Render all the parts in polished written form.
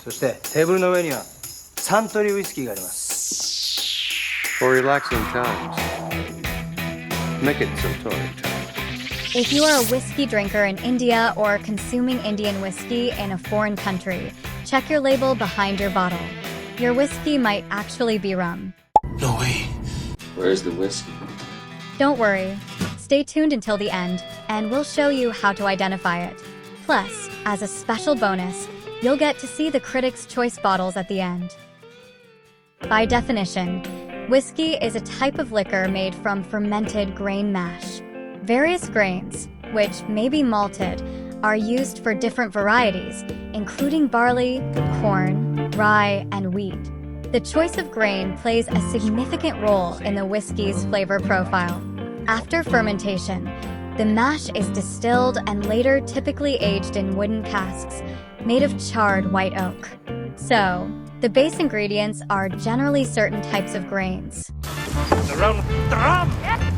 そしてテーブルの上にはサントリーウイスキーがあります。 For relaxing times. Make it Suntory time. If you are a whiskey drinker in India or consuming Indian whiskey in a foreign country, check your label behind your bottle. Your whiskey might actually be rum. No way. Where's the whiskey? Don't worry. Stay tuned until the end, and we'll show you how to identify it. Plus, as a special bonus, you'll get to see the Critics' Choice bottles at the end. By definition, whiskey is a type of liquor made from fermented grain mash. Various grains, which may be malted, are used for different varieties, including barley, corn, rye, and wheat. The choice of grain plays a significant role in the whiskey's flavor profile. After fermentation, the mash is distilled and later typically aged in wooden casks made of charred white oak. So, the base ingredients are generally certain types of grains. The rum!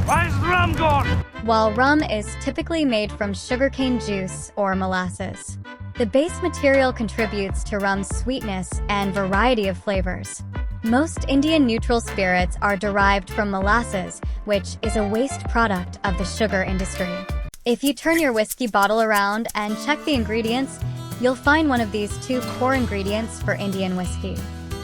Where's the rum gone? While rum is typically made from sugarcane juice or molasses, the base material contributes to rum's sweetness and variety of flavors. Most Indian neutral spirits are derived from molasses, which is a waste product of the sugar industry. If you turn your whiskey bottle around and check the ingredients, you'll find one of these two core ingredients for Indian whiskey: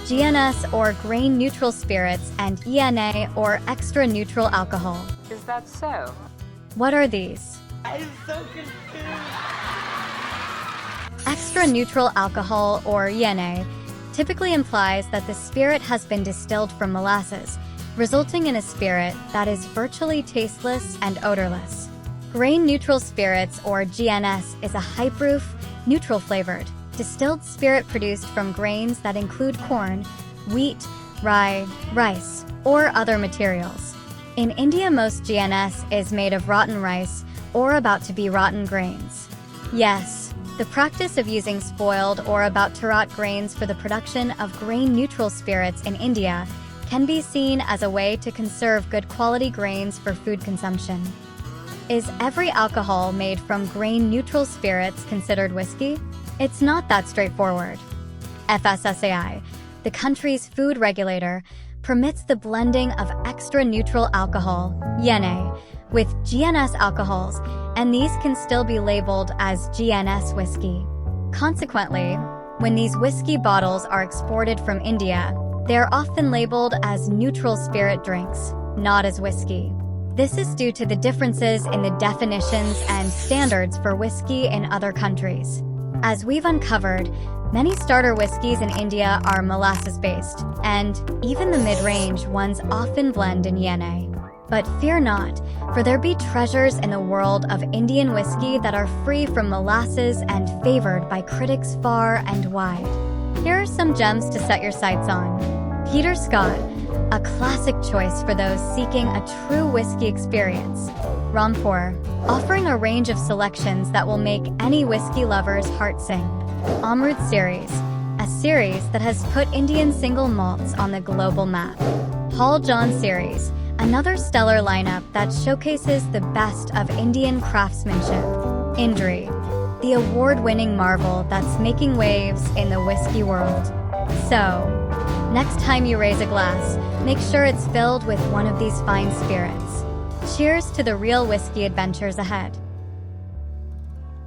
GNS or grain neutral spirits and ENA or extra neutral alcohol. Is that so? What are these? I'm so confused. Extra neutral alcohol, or ENA, typically implies that the spirit has been distilled from molasses, resulting in a spirit that is virtually tasteless and odorless. Grain neutral spirits, or GNS, is a high-proof, neutral-flavored, distilled spirit produced from grains that include corn, wheat, rye, rice, or other materials. In India, most GNS is made of rotten rice or about to be rotten grains. Yes, the practice of using spoiled or about to rot grains for the production of grain-neutral spirits in India can be seen as a way to conserve good quality grains for food consumption. Is every alcohol made from grain-neutral spirits considered whiskey? It's not that straightforward. FSSAI, the country's food regulator, permits the blending of extra neutral alcohol, ENA, with GNS alcohols, and these can still be labeled as GNS whiskey. Consequently, when these whiskey bottles are exported from India, they are often labeled as neutral spirit drinks, not as whiskey. This is due to the differences in the definitions and standards for whiskey in other countries. As we've uncovered, many starter whiskeys in India are molasses-based, and even the mid-range ones often blend in ENA. But fear not, for there be treasures in the world of Indian whiskey that are free from molasses and favored by critics far and wide. Here are some gems to set your sights on. Peter Scott, a classic choice for those seeking a true whiskey experience. Rampur, offering a range of selections that will make any whiskey lover's heart sing. Amrut series, a series that has put Indian single malts on the global map. Hall John series, another stellar lineup that showcases the best of Indian craftsmanship. Indri, the award-winning marvel that's making waves in the whiskey world. So, next time you raise a glass, make sure it's filled with one of these fine spirits. Cheers to the real whiskey adventures ahead.